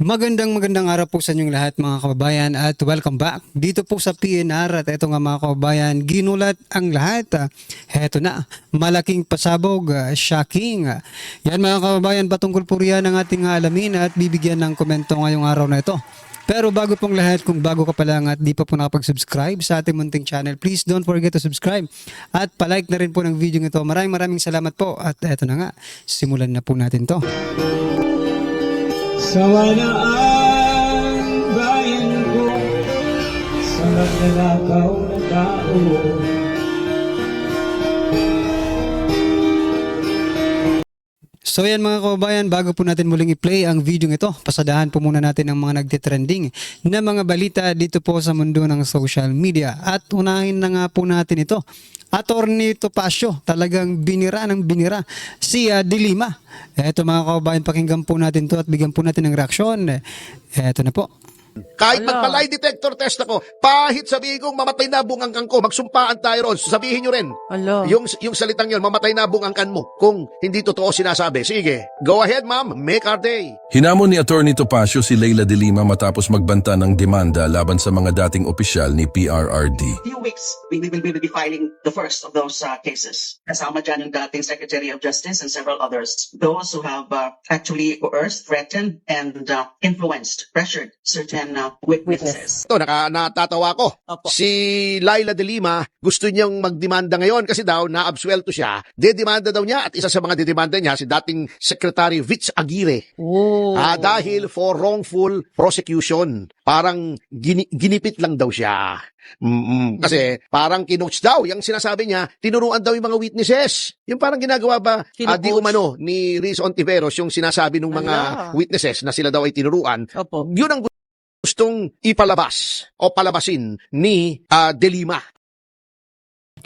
Magandang araw po sa inyong lahat mga kababayan at welcome back dito po sa PNR at eto nga mga kababayan, ginulat ang lahat. Heto na, malaking pasabog, shocking. Yan mga kababayan, patungkol po riyan ang ating alamin at bibigyan ng komento ngayong araw na ito. Pero bago pong lahat, kung bago ka pa lang at di pa po nakapag-subscribe sa ating munting channel, please don't forget to subscribe at palike na rin po ng video ito. Maraming salamat po at eto na nga, simulan na po natin to. Sawa na ang bayan ko sa magnanakaw na tao. So yan mga kababayan, bago po natin muling i-play ang video ito, pasadahan po muna natin ang mga nagtitrending na mga balita dito po sa mundo ng social media. At unahin na nga po natin ito. Attorney Topacio, talagang binira ng binira si De Lima. Eto mga kababayan, pakinggan po natin to at bigyan po natin ng reaksyon. Eto na po. Kahit magpa-lie detector test ako, pahit sabihin kong mamatay na bungangkan ko, magsumpaan tayo ron, sabihin nyo rin. Ala. Yung salitang yun, mamatay na bungangkan mo, kung hindi totoo sinasabi. Sige, go ahead ma'am, make our day. Hinamon ni Attorney Topacio si Leila de Lima matapos magbanta ng demanda laban sa mga dating opisyal ni PRRD. Few weeks, we will be filing the first of those cases. Kasama dyan yung dating Secretary of Justice and several others. Those who have actually coerced, threatened, and influenced, pressured certain witnesses. Ito, natatawa ko. Opo. Si Leila de Lima, gusto niyang magdemanda ngayon kasi daw naabsuelto siya. Dedemanda daw niya at isa sa mga dedemanda niya si dating Secretary Vitz Aguirre. Oh. Dahil for wrongful prosecution. Parang ginipit lang daw siya. Kasi parang kinoach daw. Yung sinasabi niya, tinuruan daw yung mga witnesses. Yung parang ginagawa ba, di umano, ni Riz Ontiveros, yung sinasabi ng mga witnesses na sila daw ay tinuruan. Opo. Yun ang gustong ipalabas o palabasin ni De Lima.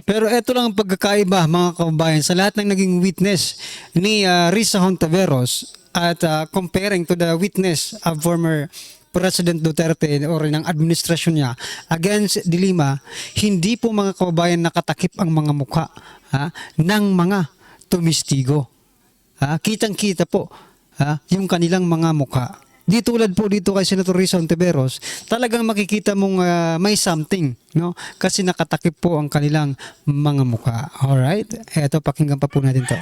Pero ito lang ang pagkakaiba mga kababayan sa lahat ng naging witness ni Riza Hontiveros at comparing to the witness of former President Duterte or ng administrasyon niya against De Lima, hindi po mga kababayan nakatakip ang mga mukha ng mga tumistigo. Kitang-kita po yung kanilang mga mukha. Di tulad po dito kay Senator Riza Hontiveros, talagang makikita mong may something, no? Kasi nakatakip po ang kanilang mga mukha. Alright? Eto, pakinggan pa po natin to.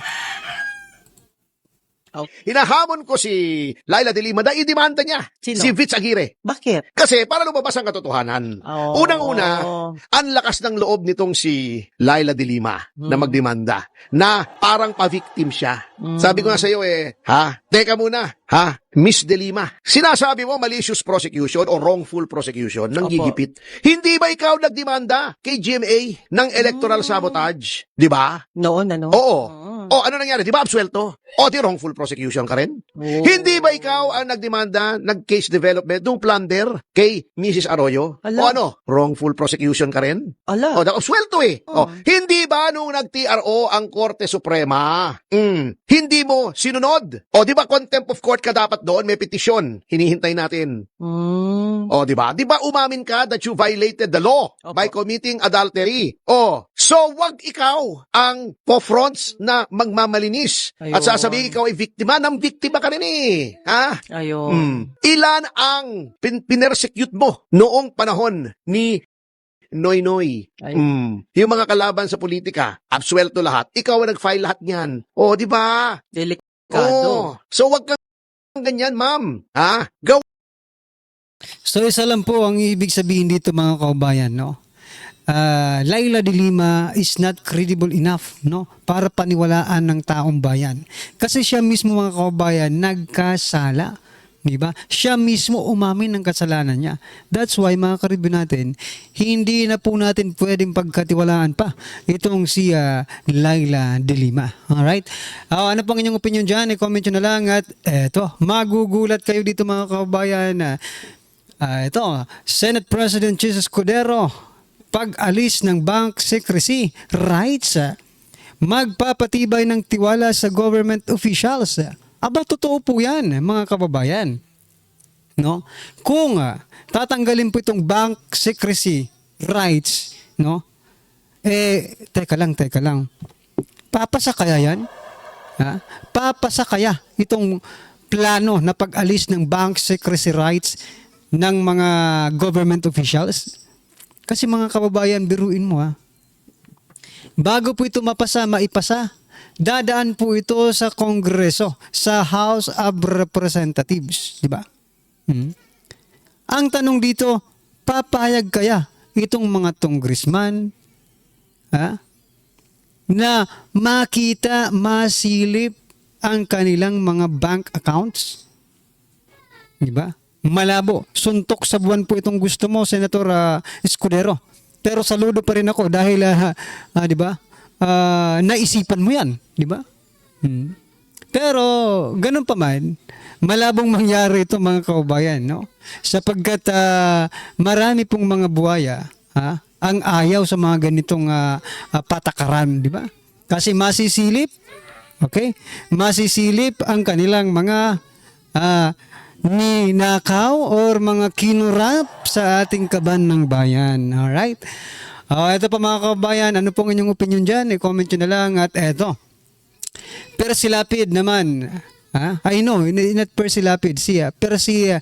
Hinahamon ko si Leila de Lima na idemanda niya Sino? si Vitz Aguirre. Bakit? Kasi para lumabas ang katotohanan. Oh. Unang-una, ang lakas ng loob nitong si Leila de Lima na magdemanda na parang pa-victim siya. Sabi ko nga sa iyo teka muna, Miss de Lima, sinasabi mo malicious prosecution o wrongful prosecution ng Opo. gigipit. Hindi ba ikaw nagdemanda kay GMA ng electoral sabotage? Di ba? Noon, ano? Oo. O ano nangyari? Di ba absuelto? O di wrongful prosecution ka rin? Oh. Hindi ba ikaw ang nagdemanda, nag-case development, nung plunder kay Mrs. Arroyo? Ala. O ano? Wrongful prosecution ka rin? Ala. O, absuelto eh. O, hindi ba nung nag-TRO ang Korte Suprema? Hindi mo sinunod? O, di ba contempt of court ka dapat doon? May petisyon. Hinihintay natin. O, di ba? Di ba umamin ka that you violated the law by committing adultery? O, so wag ikaw ang po-fronts na magmamalinis. At Ayun. sasabihin ikaw ay biktima ng biktima ka rin eh. Ayun. Ilan ang pinersecute mo noong panahon ni Noynoy? Ay. Yung mga kalaban sa politika, absuelto lahat. Ikaw ang nag-file lahat niyan. O, di ba? Delikado. So wag kang ganyan, ma'am. So isa lang po ang ibig sabihin dito mga kababayan, no? Leila de Lima is not credible enough, no, para paniwalaan ng taong bayan. Kasi siya mismo mga kababayan nagkasala, di ba? Siya mismo umamin ng kasalanan niya. That's why mga karibyo natin, hindi na po natin pwedeng pagkatiwalaan pa itong si Leila de Lima. Alright? Ano pang inyong opinion dyan? I-comment nyo na lang at eto, magugulat kayo dito mga kababayan. Ito, Senate President Jesus Cordero, pag-alis ng bank secrecy rights, magpapatibay ng tiwala sa government officials. Aba, totoo po yan, mga kababayan. No? Kung tatanggalin po itong bank secrecy rights, no? Teka lang. Papasa kaya yan? Papasa kaya itong plano na pag-alis ng bank secrecy rights ng mga government officials? Kasi mga kababayan, biruin mo bago po ito maipasa, dadaan po ito sa Kongreso, sa House of Representatives, di ba? Ang tanong dito, papayag kaya itong mga congressman na makita, masilip ang kanilang mga bank accounts? Di ba? Malabo. Suntok sa buwan po itong gusto mo, Senator Escudero. Pero saludo pa rin ako dahil, di ba? Naisipan mo yan. Di ba? Pero, ganun pa man, malabong mangyari ito mga kaubayan, no? Sapagkat marami pong mga buhaya ang ayaw sa mga ganitong patakaran, di ba? Kasi masisilip, okay? Masisilip ang kanilang mga ninakaw or mga kinurap sa ating kaban ng bayan. Alright? Ito pa mga kabayan, ano pong inyong opinion dyan? I-comment nyo na lang at eto. Percy Lapid naman. I know, not Percy Lapid, Percy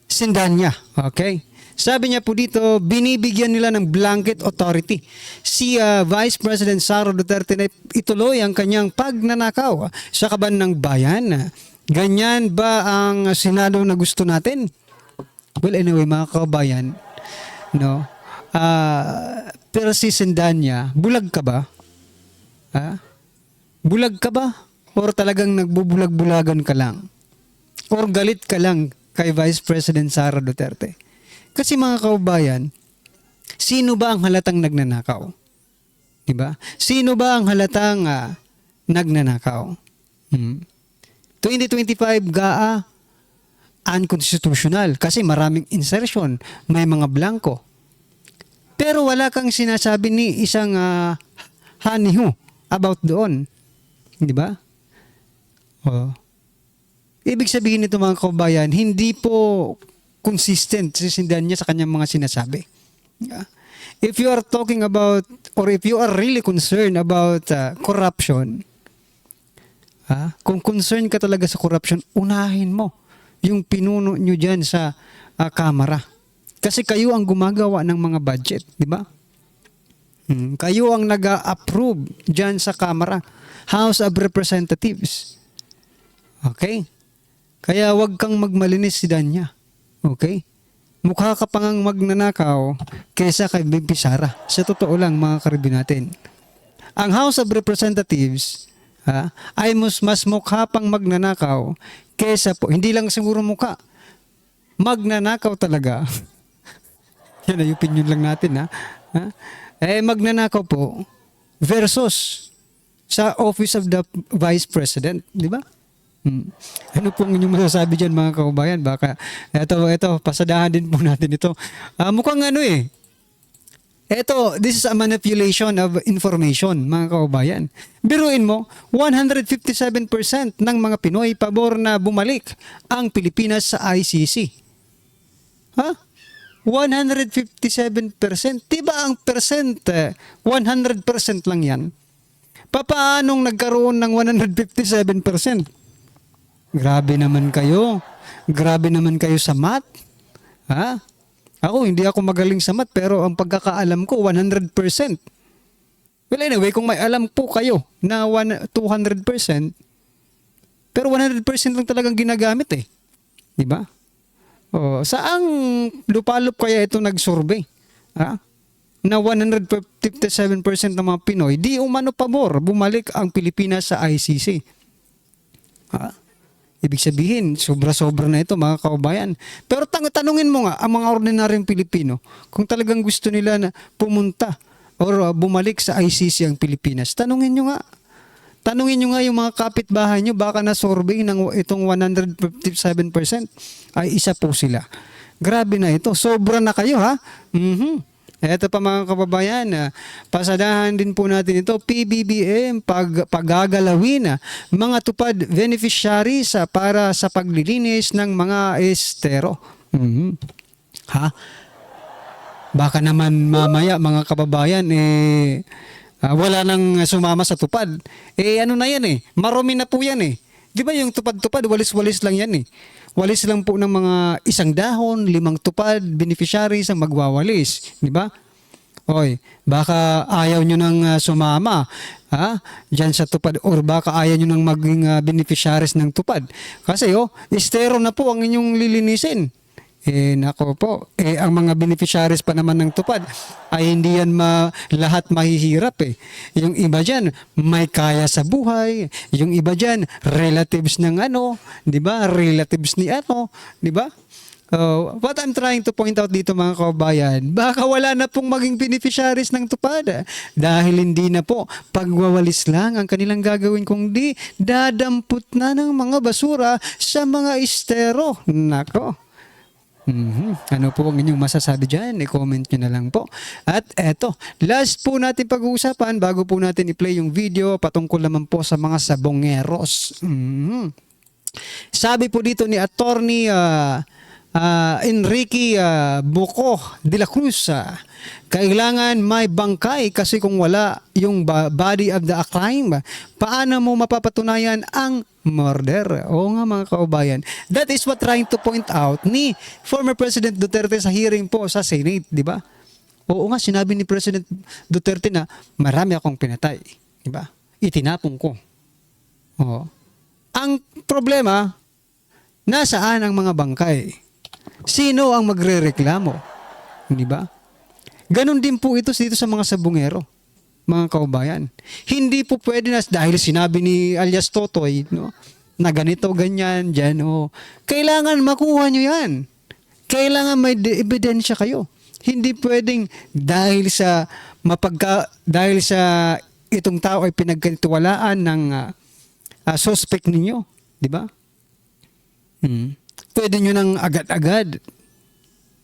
Sindanya. Okay? Sabi niya po dito, binibigyan nila ng blanket authority si Vice President Sara Duterte na ituloy ang kanyang pagnanakaw sa kaban ng bayan. Ganyan ba ang Senado na gusto natin? Well, anyway, mga kabayan, no? Percy Sindanya, bulag ka ba? Bulag ka ba? Or talagang nagbubulag-bulagan ka lang? Or galit ka lang kay Vice President Sara Duterte? Kasi mga kaubayan, sino ba ang halatang nagnanakaw? Diba? Sino ba ang halatang nagnanakaw? 2025 GAA, unconstitutional kasi maraming insertion, may mga blanco. Pero wala kang sinasabi ni isang haniho about doon. Di ba? Ibig sabihin nito mga kaubayan, hindi po consistent sisindahan niya sa kanyang mga sinasabi. If you are talking about, or if you are really concerned about corruption, kung concerned ka talaga sa corruption, unahin mo yung pinuno nyo dyan sa Kamara. Kasi kayo ang gumagawa ng mga budget, di ba? Kayo ang nag-approve dyan sa Kamara, House of Representatives. Okay? Kaya wag kang magmalinis si Danya. Okay? Mukha ka pang magnanakaw kaysa kay BP Sara. Sa totoo lang mga karibin natin. Ang House of Representatives ay mas mukha pang magnanakaw kaysa po, hindi lang siguro mukha, magnanakaw talaga. Yan ay opinion lang natin magnanakaw po versus sa Office of the Vice President, di ba? Ano pong inyong masasabi dyan mga kaubayan? Baka ito, pasadahan din po natin ito. Mukhang this is a manipulation of information, mga kaubayan. Biruin mo, 157% ng mga Pinoy pabor na bumalik ang Pilipinas sa ICC. 157%? Diba ang percent, 100% lang yan? Paanong nagkaroon ng 157%? Grabe naman kayo. Grabe naman kayo sa math. Ako, hindi ako magaling sa math, pero ang pagkakaalam ko, 100%. Well, anyway, kung may alam po kayo na 200%, pero 100% lang talagang ginagamit Di ba? Saang lupalop kaya ito nag-survey? Na 157% ng mga Pinoy, di umano pabor, bumalik ang Pilipinas sa ICC. Ibig sabihin, sobra-sobra na ito mga kaubayan. Pero tanungin mo nga ang mga ordinaryong Pilipino kung talagang gusto nila na pumunta or bumalik sa ICC ang Pilipinas. Tanungin nyo nga. Tanungin nyo nga yung mga kapitbahay nyo, baka na-survey ng itong 157% ay isa po sila. Grabe na ito. Sobra na kayo Ito pa mga kababayan, pasadahan din po natin ito, PBBM, pagagalawin mga tupad beneficiaries para sa paglilinis ng mga estero. Baka naman mamaya mga kababayan, wala nang sumama sa tupad. Ano na yan marumi na po yan Di ba yung tupad-tupad, walis-walis lang yan eh. Walis lang po ng mga 1 dahon, 5 tupad, beneficiaries ang magwawalis. Di ba? Oy, baka ayaw nyo nang sumama dyan sa tupad or baka ayaw nyo nang maging beneficiaries ng tupad. Kasi estero na po ang inyong lilinisin. Nako po, ang mga beneficiaries pa naman ng tupad ay hindi yan lahat mahihirap eh. Yung iba dyan, may kaya sa buhay. Yung iba dyan, relatives ng di ba? Relatives ni di ba? What I'm trying to point out dito mga kabayan, baka wala na pong maging beneficiaries ng tupad dahil hindi na po pagwawalis lang ang kanilang gagawin kundi dadampot na ng mga basura sa mga estero. Nako. Ano po ang inyong masasabi dyan? I-comment nyo na lang po. At eto, last po natin pag-uusapan bago po natin i-play yung video patungkol naman po sa mga sabongeros. Sabi po dito ni Attorney Enrique Buco de la Cruz, kailangan may bangkay kasi kung wala yung body of the crime, paano mo mapapatunayan ang murder? Oo nga mga kaubayan. That is what trying to point out ni former President Duterte sa hearing po sa Senate, di ba? Oo nga, sinabi ni President Duterte na marami akong pinatay, di ba? Itinapon ko. Oo. Ang problema, nasaan ang mga bangkay? Sino ang magrereklamo? Di ba? Ganon din po ito dito sa mga sabungero, mga kaubayan. Hindi po pwede na dahil sinabi ni alias Totoy, na ganito, ganyan, dyan, kailangan makuha nyo yan. Kailangan may ebidensya kayo. Hindi pwedeng dahil sa itong tao ay pinagkatiwalaan ng suspect ninyo. Di ba? Pwede nyo nang agad-agad.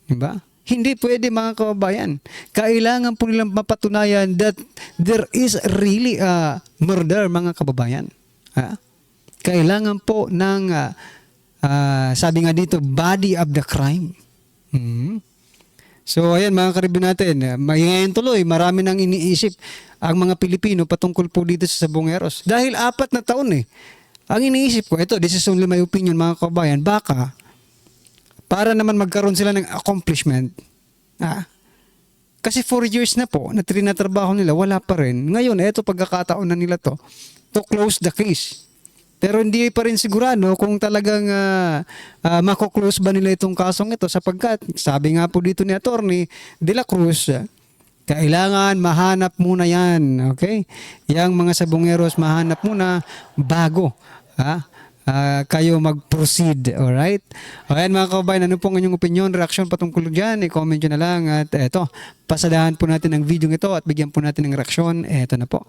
Diba? Hindi pwede mga kababayan. Kailangan po nilang mapatunayan that there is really a murder mga kababayan. Kailangan po ng sabi nga dito, body of the crime. So ayan mga karibin natin, ngayon tuloy marami nang iniisip ang mga Pilipino patungkol po dito sa sabongeros. Dahil 4 na taon ang iniisip ko, this is only my opinion mga kababayan, baka para naman magkaroon sila ng accomplishment. Kasi 4 years na po na trinatrabaho nila, wala pa rin. Ngayon, pagkakataon na nila to close the case. Pero hindi pa rin sigurado kung talagang mako-close ba nila itong kasong ito sapagkat, sabi nga po dito ni Attorney de la Cruz, kailangan mahanap muna yan. Okay? Yang mga sabongeros mahanap muna bago. Kayo mag-proceed, alright? Ayan mga kabayan, ano pong inyong opinion, reaksyon patungkol dyan, i-comment nyo na lang at pasadahan po natin ang video ito at bigyan po natin ng reaksyon. Eto na po.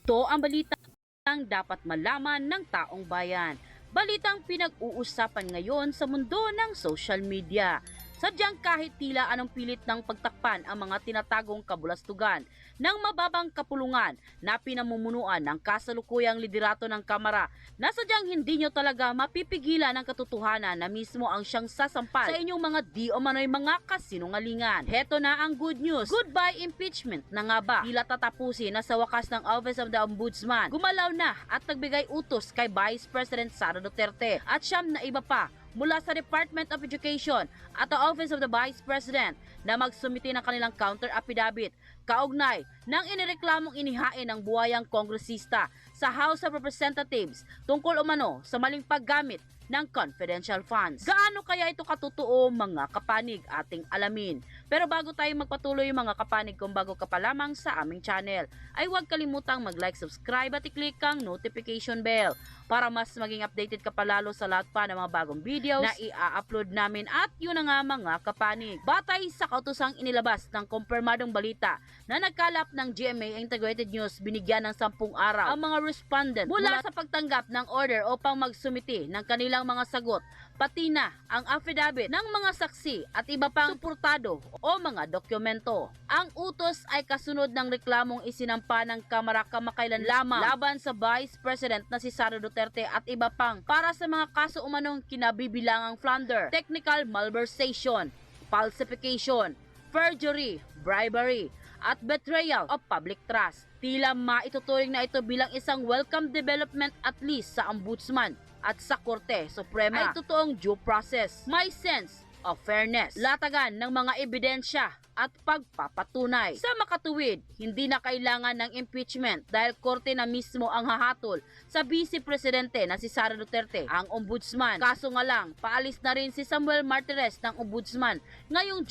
Ito ang balitang dapat malaman ng taong bayan. Balitang pinag-uusapan ngayon sa mundo ng social media. Sadyang kahit tila anong pilit ng pagtakpan ang mga tinatagong kabulastugan ng mababang kapulungan na pinamumunuan ng kasalukuyang liderato ng Kamara na sadyang hindi nyo talaga mapipigilan ang katotohanan na mismo ang siyang sasampal sa inyong mga di o manoy mga kasinungalingan. Heto na ang good news. Goodbye impeachment na nga ba? Tila tatapusin na sa wakas ng Office of the Ombudsman. Gumalaw na at nagbigay utos kay Vice President Sara Duterte at siyam na iba pa mula sa Department of Education at the Office of the Vice President na magsumiti ng kanilang counter affidavit kaugnay ng inireklamong inihain ng buhayang kongresista sa House of Representatives tungkol umano sa maling paggamit ng confidential funds. Gaano kaya ito katotoo mga kapanig ating alamin? Pero bago tayo magpatuloy mga kapanig, kung bago ka pa lamang sa aming channel, ay huwag kalimutang mag-like, subscribe at i-click ang notification bell para mas maging updated ka palalo sa lahat pa ng mga bagong videos na i-upload namin. At yun na nga mga kapanig, batay sa kautusang inilabas ng kumpirmadong balita na nagkalap ng GMA Integrated News, binigyan ng 10 araw ang mga respondent mula sa pagtanggap ng order upang magsumiti ng kanilang mga sagot, pati na ang affidavit ng mga saksi at iba pang suportado o mga dokumento. Ang utos ay kasunod ng reklamong isinampa ng Kamara kamakailan lamang laban sa Vice President na si Sara Duterte at iba pang para sa mga kaso umanong kinabibilangang plunder, technical malversation, falsification, perjury, bribery, at betrayal of public trust. Tila maituturing na ito bilang isang welcome development at least sa Ombudsman at sa Korte Suprema ay totoong due process. May sense of fairness, latagan ng mga ebidensya at pagpapatunay. Sa makatuwid, hindi na kailangan ng impeachment dahil korte na mismo ang hahatol sa Vice Presidente na si Sara Duterte, ang Ombudsman. Kaso nga lang, paalis na rin si Samuel Martires ng Ombudsman ngayong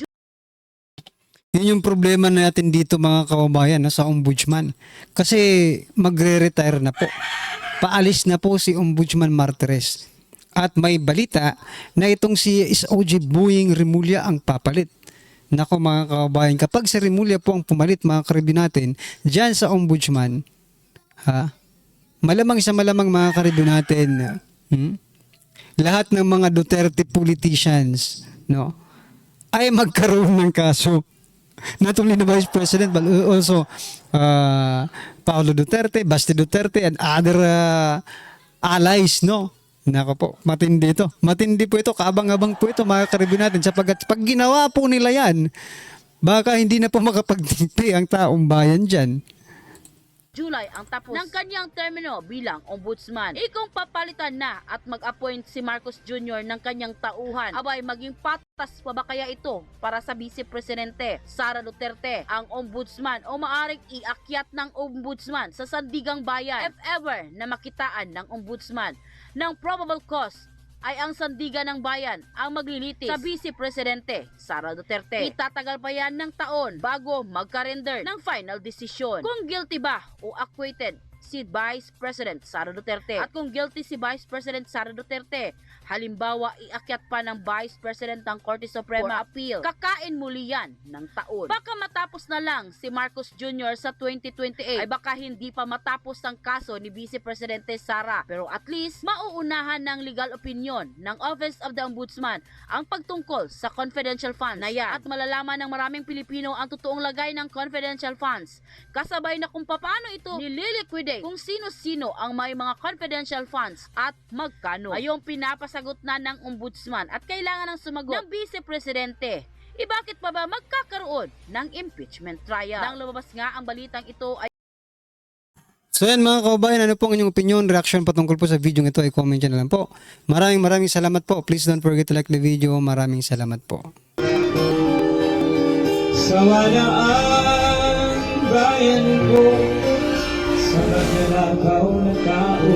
Yun yung problema natin dito mga kababayan sa Ombudsman. Kasi magre-retire na po. Paalis na po si Ombudsman Martires. At may balita na itong si SOG Boying Rimulya ang papalit. Nako mga kababayan, kapag si Rimulya po ang pumalit mga karibin natin dyan sa Ombudsman, malamang sa malamang mga karibin natin, lahat ng mga Duterte politicians, no, ay magkaroon ng kaso. Not only the Vice President but also Paolo Duterte, Basti Duterte and other allies, no? Nako po, matindi ito. Matindi po ito, kaabang-abang po ito mga karibin natin sapagkat pag ginawa po nila yan, baka hindi na po makapagtimpi ang taong bayan dyan. July ang tapos ng kanyang termino bilang ombudsman. Kung papalitan na at mag-appoint si Marcos Jr. ng kanyang tauhan, abay maging patas pa ba kaya ito para sa Vice Presidente Sara Duterte ang ombudsman o maaring iakyat ng ombudsman sa sandigang bayan if ever na makitaan ng ombudsman ng probable cause ay ang sandigan ng bayan ang maglilitis sa Vice Presidente Sara Duterte. Itatagal pa yan ng taon bago magka-render ng final decision kung guilty ba o acquitted si Vice President Sara Duterte. At kung guilty si Vice President Sara Duterte, halimbawa iakyat pa ng Vice President ng Korte Suprema appeal, kakain muli yan ng taon. Baka matapos na lang si Marcos Jr. sa 2028 ay baka hindi pa matapos ang kaso ni Vice Presidente Sara. Pero at least mauunahan ng legal opinion ng Office of the Ombudsman ang pagtungkol sa confidential funds na yan. At malalaman ng maraming Pilipino ang totoong lagay ng confidential funds. Kasabay na kung paano ito nililiquidate, kung sino-sino ang may mga confidential funds at magkano. Ayong pinapasagot na ng ombudsman at kailangan ng sumagot ng Vice Presidente. Bakit pa ba magkakaroon ng impeachment trial? Nang lumabas nga ang balitang ito ay So yan mga kababayan, ano pong inyong opinion, reaction patungkol po sa video ito ay comment nyo na lang po. Maraming salamat po. Please don't forget to like the video. Maraming salamat po. Sawa na ang bayan ko sa magnanakaw na tao.